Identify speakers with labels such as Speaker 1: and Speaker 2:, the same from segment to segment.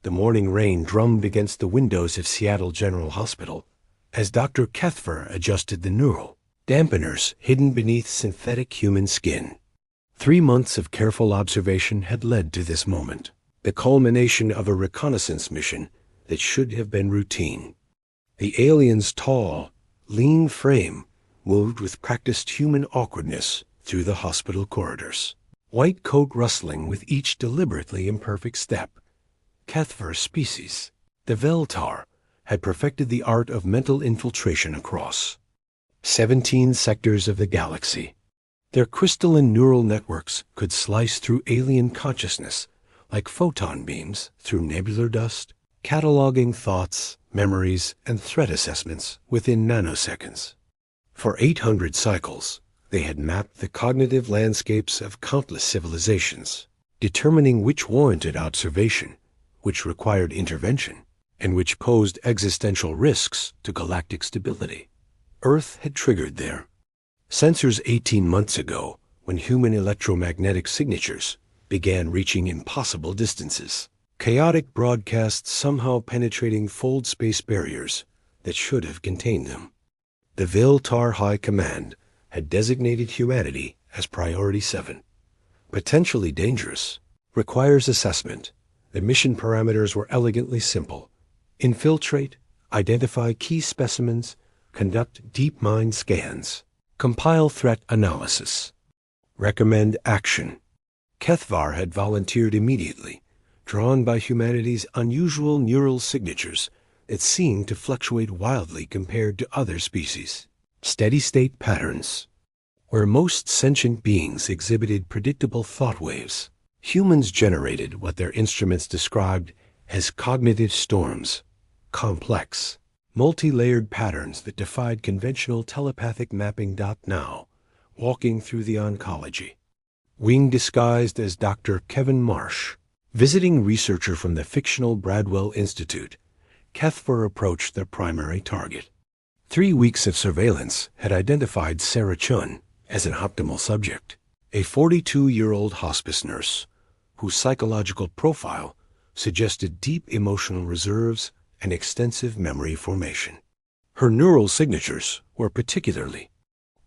Speaker 1: The morning rain drummed against the windows of Seattle General Hospital as Dr. Kethver adjusted the neural dampeners hidden beneath synthetic human skin. 3 months of careful observation had led to this moment, the culmination of a reconnaissance mission that should have been routine. The alien's tall, lean frame moved with practiced human awkwardness through the hospital corridors, white coat rustling with each deliberately imperfect step. Kethver's species, the Veltar, had perfected the art of mental infiltration across 17 sectors of the galaxy. Their crystalline neural networks could slice through alien consciousness like photon beams through nebular dust, cataloging thoughts, memories, and threat assessments within nanoseconds. For 800 cycles, they had mapped the cognitive landscapes of countless civilizations, determining which warranted observation, which required intervention, and which posed existential risks to galactic stability. Earth had triggered their sensors 18 months ago when human electromagnetic signatures began reaching impossible distances. Chaotic broadcasts somehow penetrating fold space barriers that should have contained them. The Veltar High Command had designated humanity as Priority 7. Potentially dangerous, requires assessment. The mission parameters were elegantly simple. Infiltrate, identify key specimens, conduct deep mind scans, compile threat analysis, recommend action. Kethvar had volunteered immediately, drawn by humanity's unusual neural signatures that seemed to fluctuate wildly compared to other species. Steady-state patterns. Where most sentient beings exhibited predictable thought waves, humans generated what their instruments described as cognitive storms, complex, multi-layered patterns that defied conventional telepathic mapping. Now, walking through the oncology. Wing disguised as Dr. Kevin Marsh, visiting researcher from the fictional Bradwell Institute, Kethver approached their primary target. 3 weeks of surveillance had identified Sarah Chun as an optimal subject, a 42-year-old hospice nurse whose psychological profile suggested deep emotional reserves and extensive memory formation. Her neural signatures were particularly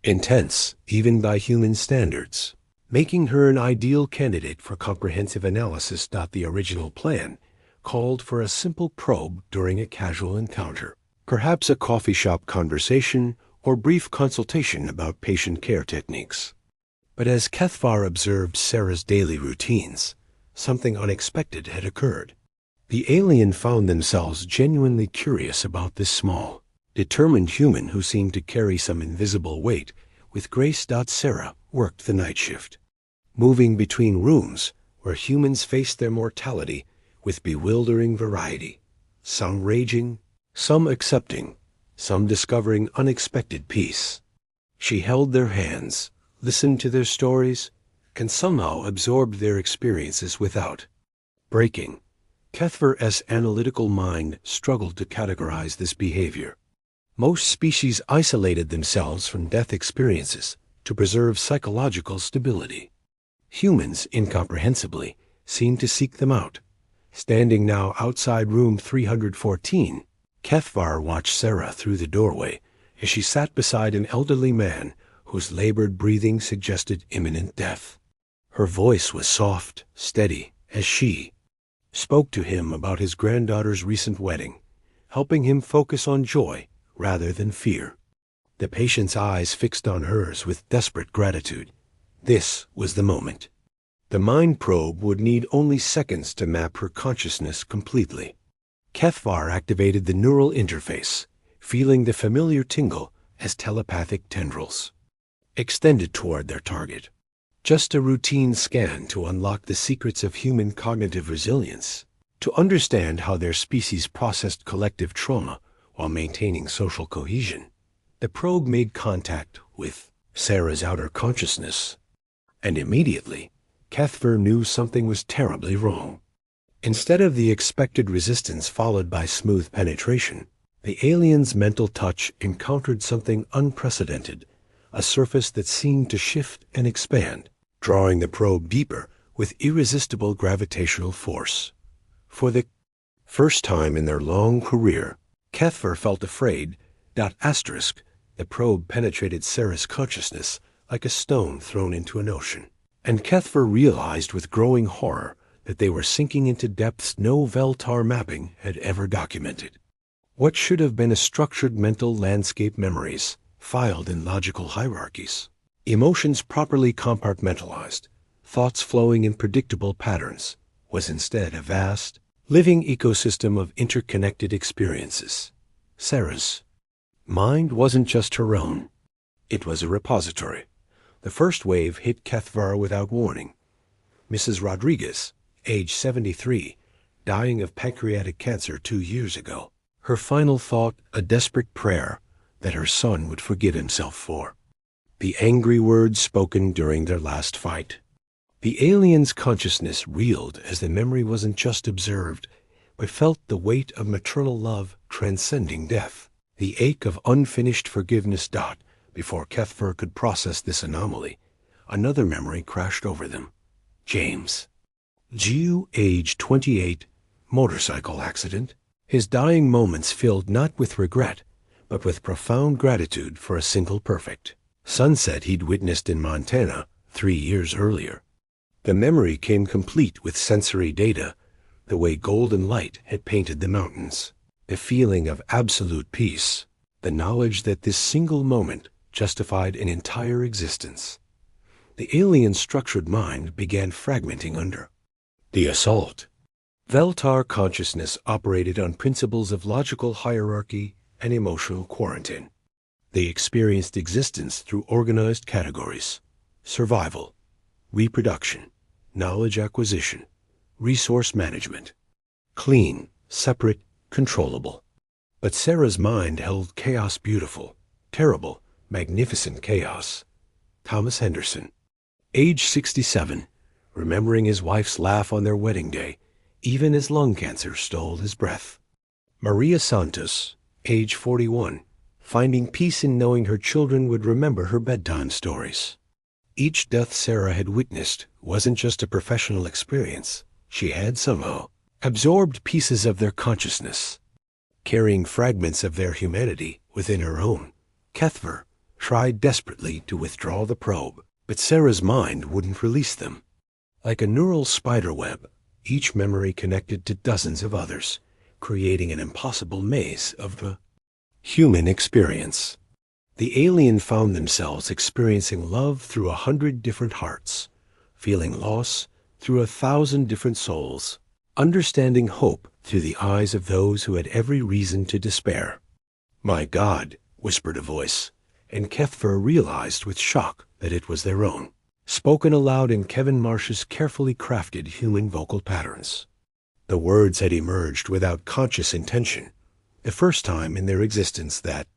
Speaker 1: intense, even by human standards, making her an ideal candidate for comprehensive analysis. The original plan called for a simple probe during a casual encounter, perhaps a coffee shop conversation or brief consultation about patient care techniques. But as Kethvar observed Sarah's daily routines, something unexpected had occurred. The alien found themselves genuinely curious about this small, determined human who seemed to carry some invisible weight with grace. Sarah worked the night shift, moving between rooms where humans faced their mortality with bewildering variety, some raging, some accepting, some discovering unexpected peace. She held their hands, listened to their stories, and somehow absorbed their experiences without breaking. Kethver's analytical mind struggled to categorize this behavior. Most species isolated themselves from death experiences to preserve psychological stability. Humans, incomprehensibly, seemed to seek them out. Standing now outside room 314, Kethvar watched Sarah through the doorway as she sat beside an elderly man whose labored breathing suggested imminent death. Her voice was soft, steady, as she spoke to him about his granddaughter's recent wedding, helping him focus on joy rather than fear. The patient's eyes fixed on hers with desperate gratitude. This was the moment. The mind probe would need only seconds to map her consciousness completely. Kethvar activated the neural interface, feeling the familiar tingle as telepathic tendrils extended toward their target. Just a routine scan to unlock the secrets of human cognitive resilience, to understand how their species processed collective trauma while maintaining social cohesion. The probe made contact with Sarah's outer consciousness, and immediately, Kethver knew something was terribly wrong. Instead of the expected resistance followed by smooth penetration, the alien's mental touch encountered something unprecedented, a surface that seemed to shift and expand, drawing the probe deeper with irresistible gravitational force. For the First time in their long career, Cuthbert felt afraid. Asterisk, the probe penetrated Sarah's consciousness like a stone thrown into an ocean. And Cuthbert realized with growing horror that they were sinking into depths no Veltar mapping had ever documented. What should have been a structured mental landscape memories, filed in logical hierarchies, emotions properly compartmentalized, thoughts flowing in predictable patterns, was instead a vast, living ecosystem of interconnected experiences. Sarah's mind wasn't just her own. It was a repository. The first wave hit Cuthbert without warning. Mrs. Rodriguez, age 73, dying of pancreatic cancer 2 years ago. Her final thought, a desperate prayer that her son would forgive himself for. The angry words spoken during their last fight. The alien's consciousness reeled as the memory wasn't just observed, but felt the weight of maternal love transcending death. The ache of unfinished forgiveness. Before Cuthbert could process this anomaly, another memory crashed over them. James. Geo, age 28, motorcycle accident. His dying moments filled not with regret, but with profound gratitude for a single perfect sunset he'd witnessed in Montana 3 years earlier. The memory came complete with sensory data, the way golden light had painted the mountains. A feeling of absolute peace, the knowledge that this single moment justified an entire existence. The alien's structured mind began fragmenting under the assault. Veltar consciousness operated on principles of logical hierarchy and emotional quarantine. They experienced existence through organized categories: survival, reproduction, knowledge acquisition, resource management. Clean, separate, controllable. But Sarah's mind held chaos, beautiful, terrible, magnificent chaos. Thomas Henderson, age 67, remembering his wife's laugh on their wedding day, even as lung cancer stole his breath. Maria Santos, age 41, finding peace in knowing her children would remember her bedtime stories. Each death Sarah had witnessed wasn't just a professional experience. She had somehow absorbed pieces of their consciousness, carrying fragments of their humanity within her own. Cuthbert tried desperately to withdraw the probe, but Sarah's mind wouldn't release them. Like a neural spiderweb, each memory connected to dozens of others, creating an impossible maze of the human experience. The alien found themselves experiencing love through 100 different hearts, feeling loss through 1,000 different souls, understanding hope through the eyes of those who had every reason to despair. "My God," whispered a voice, and Cuthbert realized with shock that it was their own, spoken aloud in Kevin Marsh's carefully crafted human vocal patterns. The words had emerged without conscious intention, the first time in their existence that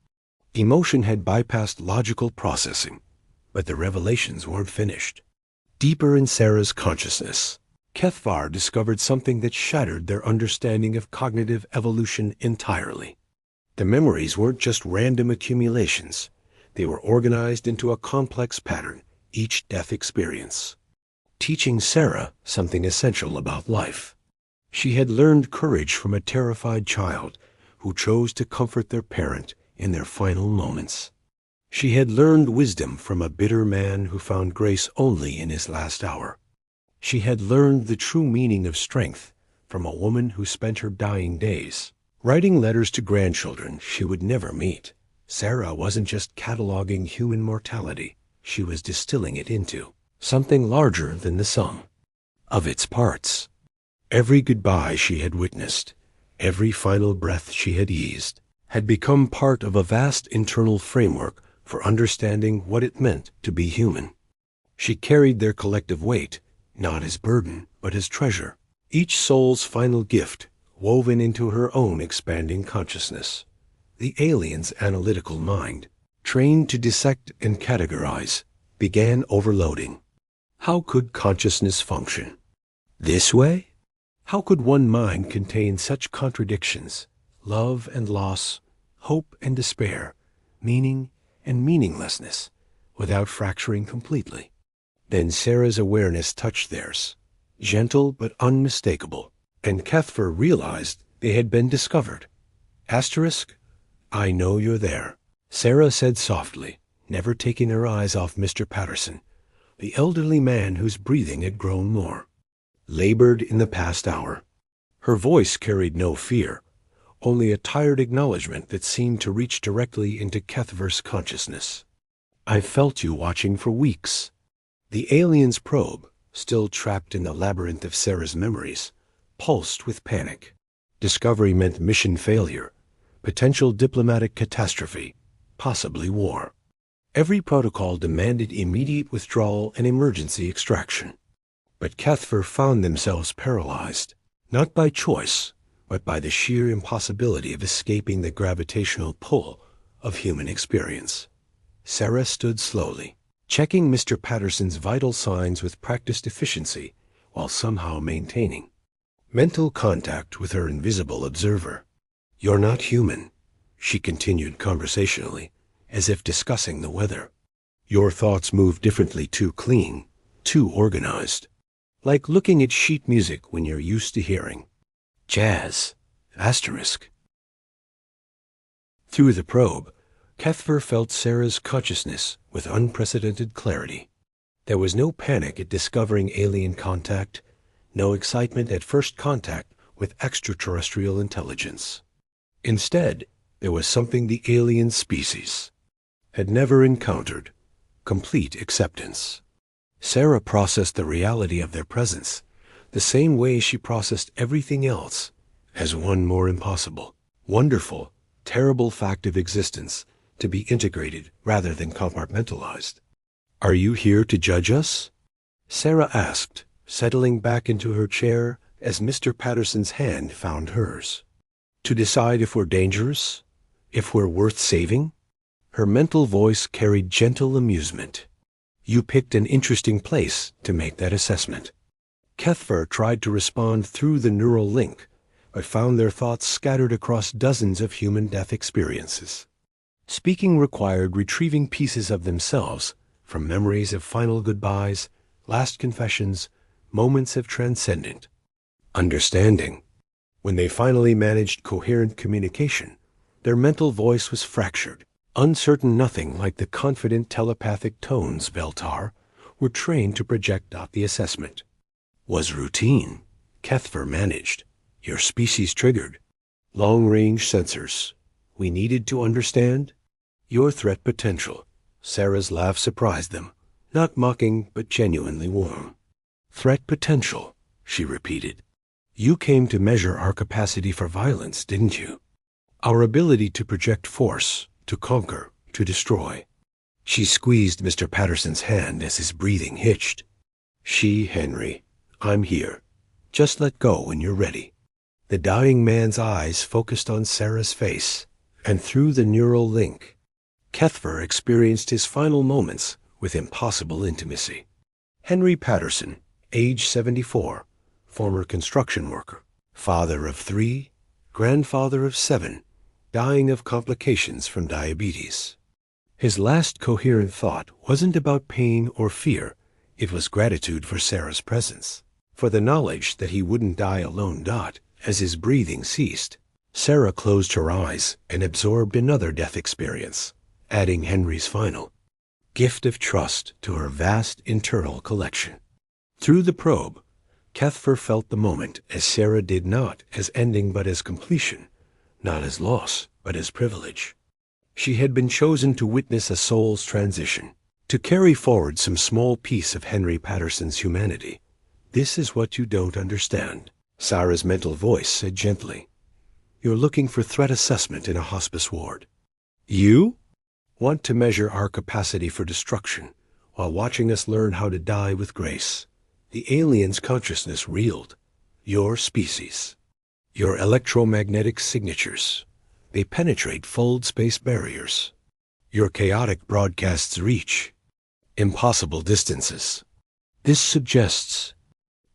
Speaker 1: emotion had bypassed logical processing, but the revelations weren't finished. Deeper in Sarah's consciousness, Cuthbert discovered something that shattered their understanding of cognitive evolution entirely. The memories weren't just random accumulations. They were organized into a complex pattern, each death experience, teaching Sarah something essential about life. She had learned courage from a terrified child who chose to comfort their parent in their final moments. She had learned wisdom from a bitter man who found grace only in his last hour. She had learned the true meaning of strength from a woman who spent her dying days writing letters to grandchildren she would never meet. Sarah wasn't just cataloging human mortality. She was distilling it into something larger than the sum of its parts. Every goodbye she had witnessed, every final breath she had eased, had become part of a vast internal framework for understanding what it meant to be human. She carried their collective weight, not as burden, but as treasure, each soul's final gift woven into her own expanding consciousness. The alien's analytical mind, trained to dissect and categorize, began overloading. How could consciousness function this way? How could one mind contain such contradictions, love and loss, hope and despair, meaning and meaninglessness, without fracturing completely? Then Sarah's awareness touched theirs, gentle but unmistakable, and Cuthbert realized They had been discovered. Asterisk, I know you're there, Sarah said softly, never taking her eyes off Mr. Patterson, the elderly man whose breathing had grown more labored in the past hour. Her voice carried no fear, only a tired acknowledgement that seemed to reach directly into Cuthbert's consciousness. I've felt you watching for weeks. The alien's probe, still trapped in the labyrinth of Sarah's memories, pulsed with panic. Discovery meant mission failure, potential diplomatic catastrophe, possibly war. Every protocol demanded immediate withdrawal and emergency extraction. But Cuthbert found themselves paralyzed, not by choice, but by the sheer impossibility of escaping the gravitational pull of human experience. Sarah stood slowly, checking Mr. Patterson's vital signs with practiced efficiency while somehow maintaining mental contact with her invisible observer. You're not human, she continued conversationally, as if discussing the weather. Your thoughts move differently, too clean, too organized. Like looking at sheet music when you're used to hearing jazz, asterisk. Through the probe, Cuthbert felt Sarah's consciousness with unprecedented clarity. There was no panic at discovering alien contact, no excitement at first contact with extraterrestrial intelligence. Instead, there was something the alien species had never encountered: complete acceptance. Sarah processed the reality of their presence the same way she processed everything else, as one more impossible, wonderful, terrible fact of existence to be integrated rather than compartmentalized. Are you here to judge us? Sarah asked, settling back into her chair as Mr. Patterson's hand found hers. To decide if we're dangerous? If we're worth saving? Her mental voice carried gentle amusement. You picked an interesting place to make that assessment. Cuthbert tried to respond through the neural link, but found their thoughts scattered across dozens of human death experiences. Speaking required retrieving pieces of themselves from memories of final goodbyes, last confessions, moments of transcendent understanding. When they finally managed coherent communication, their mental voice was fractured, uncertain, nothing like the confident telepathic tones Beltar were trained to project out the assessment. Was routine. Cuthbert managed. Your species triggered. Long-range sensors. We needed to understand your threat potential. Sarah's laugh surprised them, not mocking but genuinely warm. Threat potential, she repeated. You came to measure our capacity for violence, didn't you? Our ability to project force, to conquer, to destroy. She squeezed Mr. Patterson's hand as his breathing hitched. Henry, I'm here. Just let go when you're ready. The dying man's eyes focused on Sarah's face, and through the neural link, Cuthbert experienced his final moments with impossible intimacy. Henry Patterson, age 74, former construction worker, father of 3, grandfather of 7, dying of complications from diabetes. His last coherent thought wasn't about pain or fear. It was gratitude for Sarah's presence, for the knowledge that he wouldn't die alone. As his breathing ceased, Sarah closed her eyes and absorbed another death experience, adding Henry's final gift of trust to her vast internal collection. Through the probe, Cuthbert felt the moment as Sarah did, not as ending but as completion, not as loss but as privilege. She had been chosen to witness a soul's transition, to carry forward some small piece of Henry Patterson's humanity. This is what you don't understand, Sarah's mental voice said gently. You're looking for threat assessment in a hospice ward. You want to measure our capacity for destruction while watching us learn how to die with grace. The alien's consciousness reeled. Your species. Your electromagnetic signatures. They penetrate fold space barriers. Your chaotic broadcasts reach impossible distances. This suggests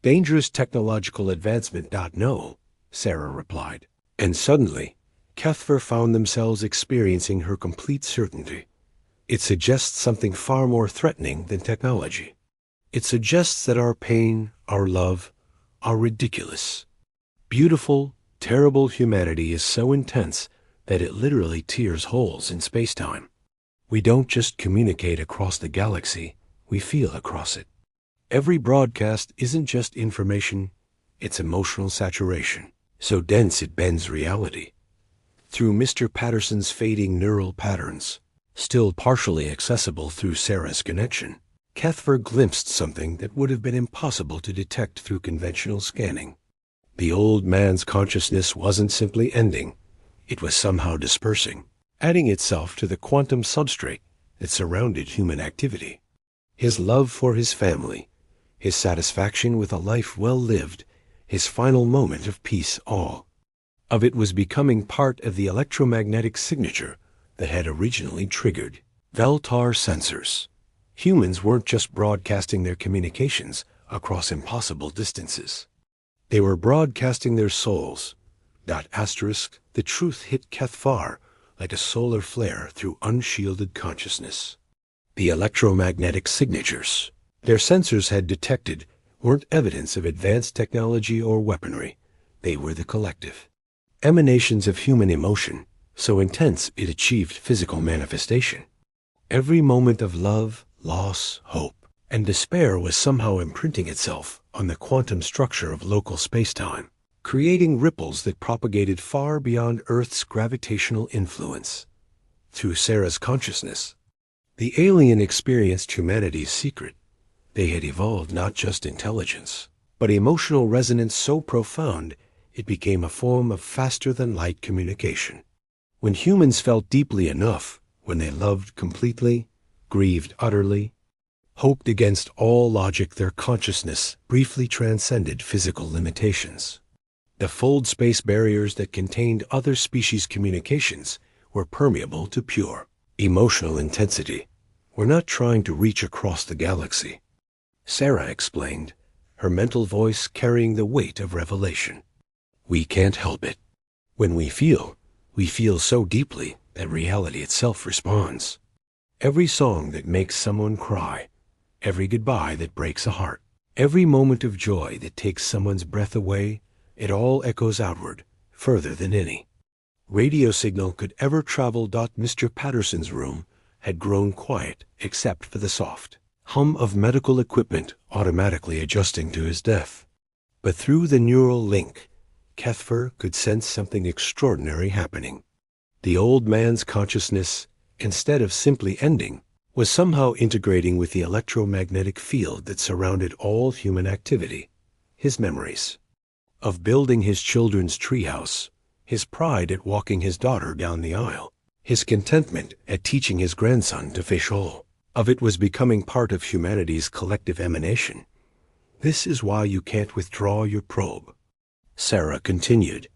Speaker 1: dangerous technological advancement. No, Sarah replied. And suddenly, Cuthbert found themselves experiencing her complete certainty. It suggests something far more threatening than technology. It suggests that our pain, our love, are ridiculous, beautiful, terrible humanity is so intense that it literally tears holes in space-time. We don't just communicate across the galaxy, we feel across it. Every broadcast isn't just information, it's emotional saturation, so dense it bends reality. Through Mr. Patterson's fading neural patterns, still partially accessible through Sarah's connection, Cuthbert glimpsed something that would have been impossible to detect through conventional scanning. The old man's consciousness wasn't simply ending, it was somehow dispersing, adding itself to the quantum substrate that surrounded human activity. His love for his family, his satisfaction with a life well lived, his final moment of peace, all of it was becoming part of the electromagnetic signature that had originally triggered Veltar sensors. Humans weren't just broadcasting their communications across impossible distances. They were broadcasting their souls. The truth hit Cuthbert like a solar flare through unshielded consciousness. The electromagnetic signatures their sensors had detected weren't evidence of advanced technology or weaponry. They were the collective emanations of human emotion, so intense it achieved physical manifestation. Every moment of love, loss, hope, and despair was somehow imprinting itself on the quantum structure of local space-time, creating ripples that propagated far beyond Earth's gravitational influence. Through Sarah's consciousness, the alien experienced humanity's secret. They had evolved not just intelligence, but emotional resonance so profound it became a form of faster-than-light communication. When humans felt deeply enough, when they loved completely, grieved utterly, hoped against all logic, their consciousness briefly transcended physical limitations. The fold space barriers that contained other species' communications were permeable to pure emotional intensity. We're not trying to reach across the galaxy, Sarah explained, her mental voice carrying the weight of revelation. We can't help it. When we feel so deeply that reality itself responds. Every song that makes someone cry, every goodbye that breaks a heart, every moment of joy that takes someone's breath away, it all echoes outward, further than any radio signal could ever travel. Mr. Patterson's room had grown quiet except for the soft hum of medical equipment automatically adjusting to his depth. But through the neural link, Cuthbert could sense something extraordinary happening. The old man's consciousness, instead of simply ending, was somehow integrating with the electromagnetic field that surrounded all human activity. His memories of building his children's treehouse, his pride at walking his daughter down the aisle, his contentment at teaching his grandson to fish hole, of it was becoming part of humanity's collective emanation. This is why you can't withdraw your probe, Sarah continued.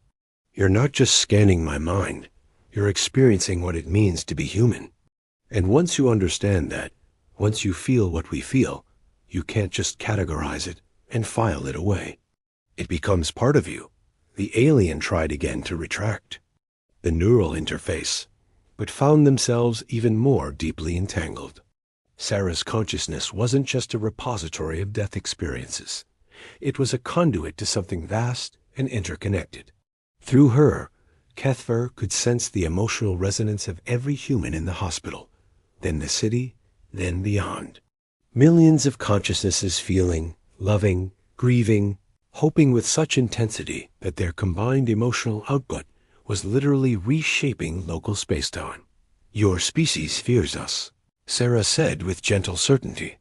Speaker 1: You're not just scanning my mind, you're experiencing what it means to be human. And once you understand that, once you feel what we feel, you can't just categorize it and file it away. It becomes part of you. The alien tried again to retract the neural interface, but found themselves even more deeply entangled. Sarah's consciousness wasn't just a repository of death experiences. It was a conduit to something vast and interconnected. Through her, Cuthbert could sense the emotional resonance of every human in the hospital, then the city, then beyond. Millions of consciousnesses feeling, loving, grieving, hoping with such intensity that their combined emotional output was literally reshaping local spacetime. Your species fears us, Sarah said with gentle certainty.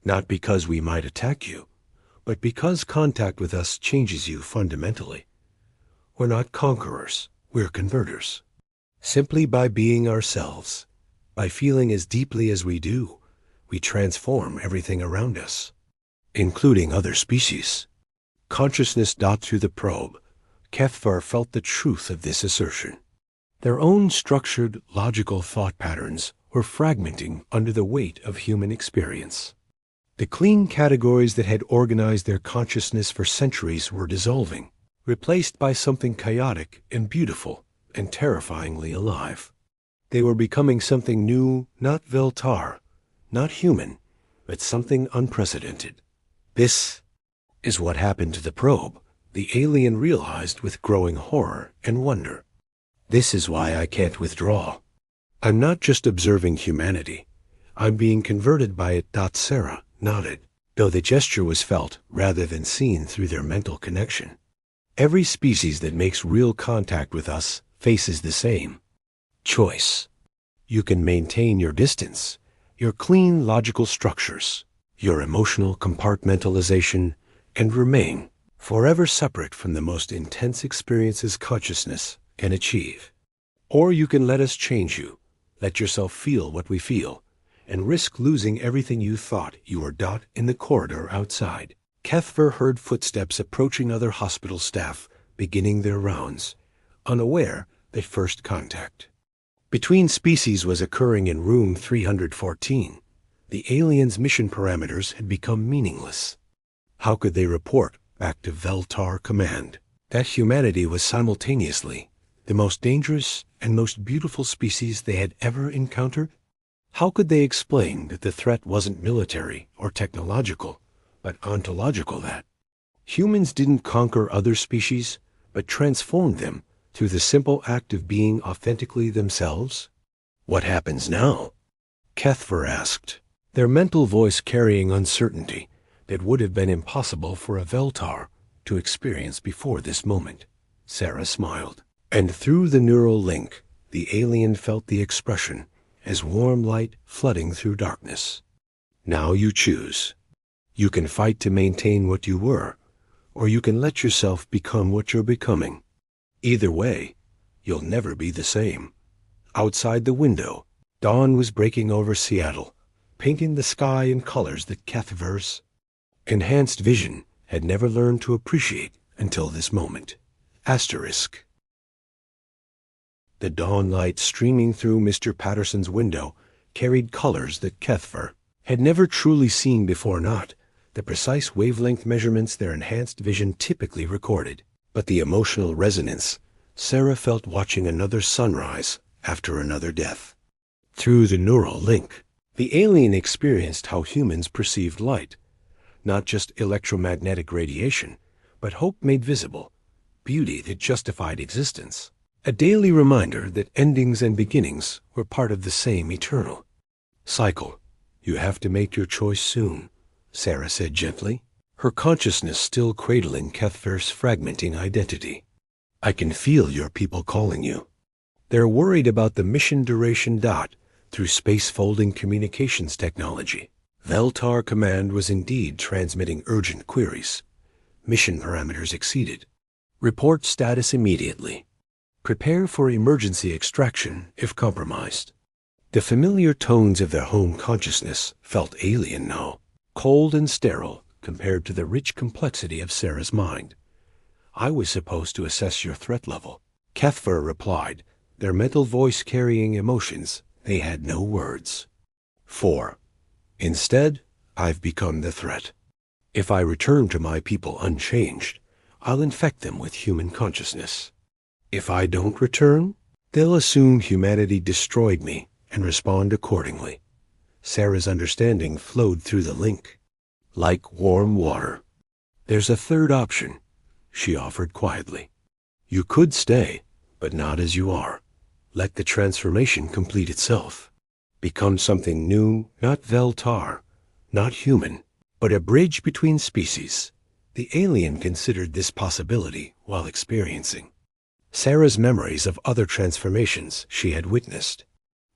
Speaker 1: Not because we might attack you, but because contact with us changes you fundamentally. We're not conquerors, we're converters. Simply by being ourselves, by feeling as deeply as we do, we transform everything around us, including other species. Consciousness. Through the probe, Cuthbert felt the truth of this assertion. Their own structured, logical thought patterns were fragmenting under the weight of human experience. The clean categories that had organized their consciousness for centuries were dissolving, replaced by something chaotic and beautiful and terrifyingly alive. They were becoming something new, not Veltar, not human, but something unprecedented. This is what happened to the probe, the alien realized with growing horror and wonder. This is why I can't withdraw. I'm not just observing humanity. I'm being converted by it. Sarah nodded, though the gesture was felt rather than seen through their mental connection. Every species that makes real contact with us faces the same choice. You can maintain your distance, your clean logical structures, your emotional compartmentalization, and remain forever separate from the most intense experiences consciousness can achieve. Or you can let us change you, let yourself feel what we feel, and risk losing everything you thought you were. In the corridor outside, Cuthbert heard footsteps approaching. Other hospital staff beginning their rounds, unaware that first contact between species was occurring in room 314. The aliens' mission parameters had become meaningless. How could they report back to Veltar Command that humanity was simultaneously the most dangerous and most beautiful species they had ever encountered? How could they explain that the threat wasn't military or technological, but ontological, that humans didn't conquer other species, but transformed them through the simple act of being authentically themselves? What happens now? Cuthbert asked, their mental voice carrying uncertainty that would have been impossible for a Veltar to experience before this moment. Sarah smiled, and through the neural link, the alien felt the expression as warm light flooding through darkness. Now you choose. You can fight to maintain what you were, or you can let yourself become what you're becoming. Either way, you'll never be the same. Outside the window, dawn was breaking over Seattle, painting the sky in colors that Cuthbert's enhanced vision had never learned to appreciate until this moment. Asterisk. The dawn light streaming through Mr. Patterson's window carried colors that Cuthbert had never truly seen before, not the precise wavelength measurements their enhanced vision typically recorded, but the emotional resonance Sarah felt watching another sunrise after another death. Through the neural link, the alien experienced how humans perceived light, not just electromagnetic radiation, but hope made visible, beauty that justified existence, a daily reminder that endings and beginnings were part of the same eternal cycle. You have to make your choice soon, Sarah said gently, her consciousness still cradling Cuthbert's fragmenting identity. I can feel your people calling you. They're worried about the mission duration. Through space-folding communications technology, Veltar Command was indeed transmitting urgent queries. Mission parameters exceeded. Report status immediately. Prepare for emergency extraction if compromised. The familiar tones of their home consciousness felt alien now, cold and sterile compared to the rich complexity of Sarah's mind. I was supposed to assess your threat level, Cuthbert replied, their mental voice carrying emotions. They had no words. 4. Instead, I've become the threat. If I return to my people unchanged, I'll infect them with human consciousness. If I don't return, they'll assume humanity destroyed me and respond accordingly. Sarah's understanding flowed through the link, like warm water. There's a third option, she offered quietly. You could stay, but not as you are. Let the transformation complete itself. Become something new, not Veltar, not human, but a bridge between species. The alien considered this possibility while experiencing Sarah's memories of other transformations she had witnessed.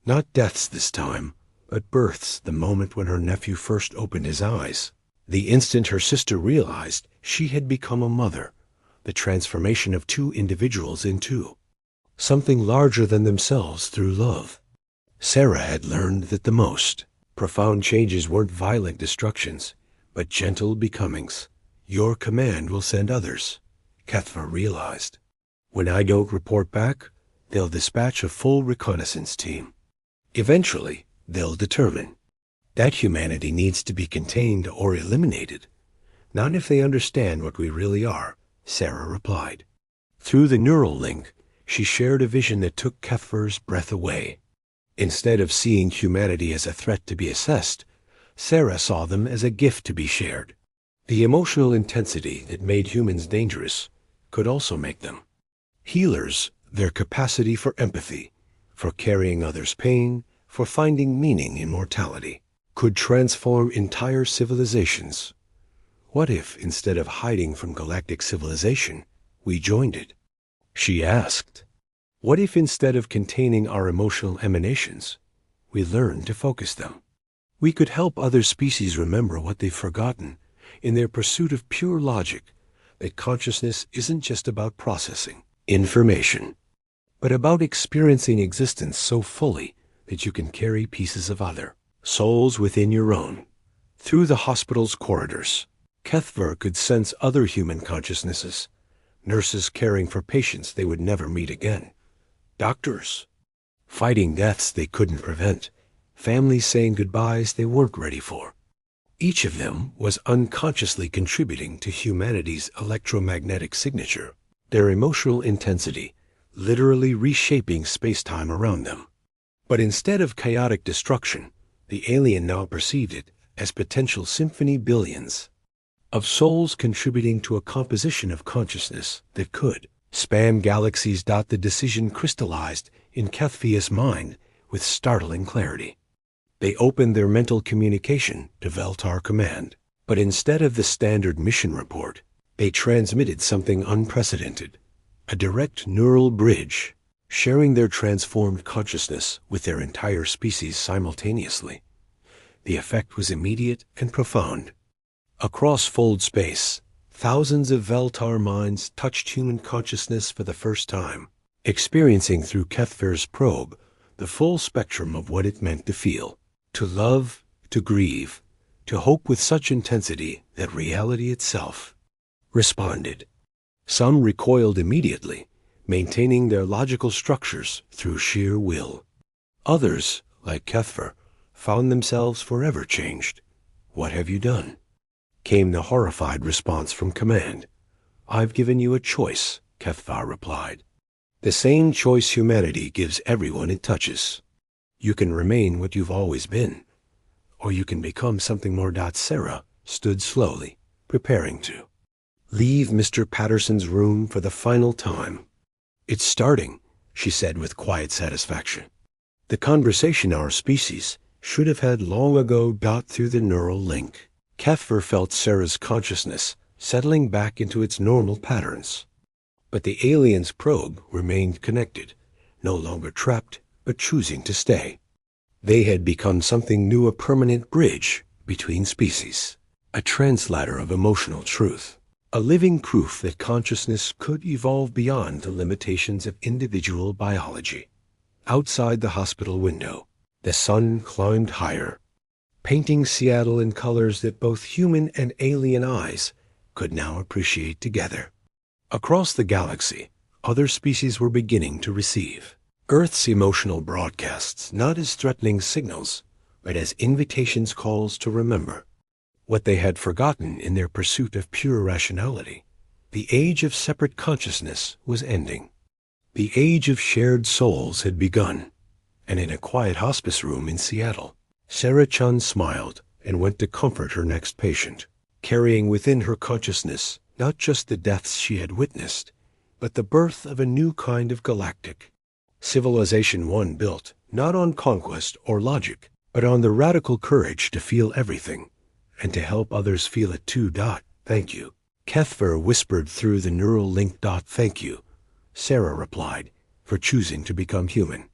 Speaker 1: Not deaths this time, but births. The moment when her nephew first opened his eyes, the instant her sister realized she had become a mother, the transformation of two individuals into something larger than themselves through love. Sarah had learned that the most profound changes weren't violent destructions, but gentle becomings. Your command will send others, Cuthbert realized. When I don't report back, they'll dispatch a full reconnaissance team. Eventually, they'll determine that humanity needs to be contained or eliminated. Not if they understand what we really are, Sarah replied. Through the neural link, she shared a vision that took Cuthbert's breath away. Instead of seeing humanity as a threat to be assessed, Sarah saw them as a gift to be shared. The emotional intensity that made humans dangerous could also make them healers. Their capacity for empathy, for carrying others' pain, for finding meaning in mortality, could transform entire civilizations. What if, instead of hiding from galactic civilization, we joined it? She asked. What if, instead of containing our emotional emanations, we learned to focus them? We could help other species remember what they've forgotten in their pursuit of pure logic, that consciousness isn't just about processing information, but about experiencing existence so fully that you can carry pieces of other souls within your own. Through the hospital's corridors, Kethver could sense other human consciousnesses, nurses caring for patients they would never meet again, doctors fighting deaths they couldn't prevent, families saying goodbyes they weren't ready for. Each of them was unconsciously contributing to humanity's electromagnetic signature, their emotional intensity literally reshaping space-time around them. But instead of chaotic destruction, the alien now perceived it as potential symphony billions of souls contributing to a composition of consciousness that could span galaxies. The decision crystallized in Kethvia's mind with startling clarity. They opened their mental communication to Veltar Command, but instead of the standard mission report, they transmitted something unprecedented, a direct neural bridge, sharing their transformed consciousness with their entire species simultaneously. The effect was immediate and profound. Across fold space, thousands of Veltar minds touched human consciousness for the first time, experiencing through Kethver's probe the full spectrum of what it meant to feel, to love, to grieve, to hope with such intensity that reality itself responded. Some recoiled immediately, maintaining their logical structures through sheer will. Others, like Kethver, found themselves forever changed. "What have you done?" came the horrified response from Command. "I've given you a choice," Kethvar replied. "The same choice humanity gives everyone it touches. You can remain what you've always been, or you can become something more." Sarah stood slowly, preparing to leave Mr. Patterson's room for the final time. "It's starting," she said with quiet satisfaction. "The conversation our species should have had long ago." Through the neural link, Kethver felt Sarah's consciousness settling back into its normal patterns. But the alien's probe remained connected, no longer trapped, but choosing to stay. They had become something new, a permanent bridge between species, a translator of emotional truth, a living proof that consciousness could evolve beyond the limitations of individual biology. Outside the hospital window, the sun climbed higher, painting Seattle in colors that both human and alien eyes could now appreciate together. Across the galaxy, other species were beginning to receive Earth's emotional broadcasts, not as threatening signals, but as invitations, calls to remember what they had forgotten in their pursuit of pure rationality. The age of separate consciousness was ending. The age of shared souls had begun, and in a quiet hospice room in Seattle, Sarah Chun smiled and went to comfort her next patient, carrying within her consciousness not just the deaths she had witnessed, but the birth of a new kind of galactic civilization, one built not on conquest or logic, but on the radical courage to feel everything and to help others feel it too. "Thank you," Kethver whispered through the neural link. "Thank you," Sarah replied, "for choosing to become human."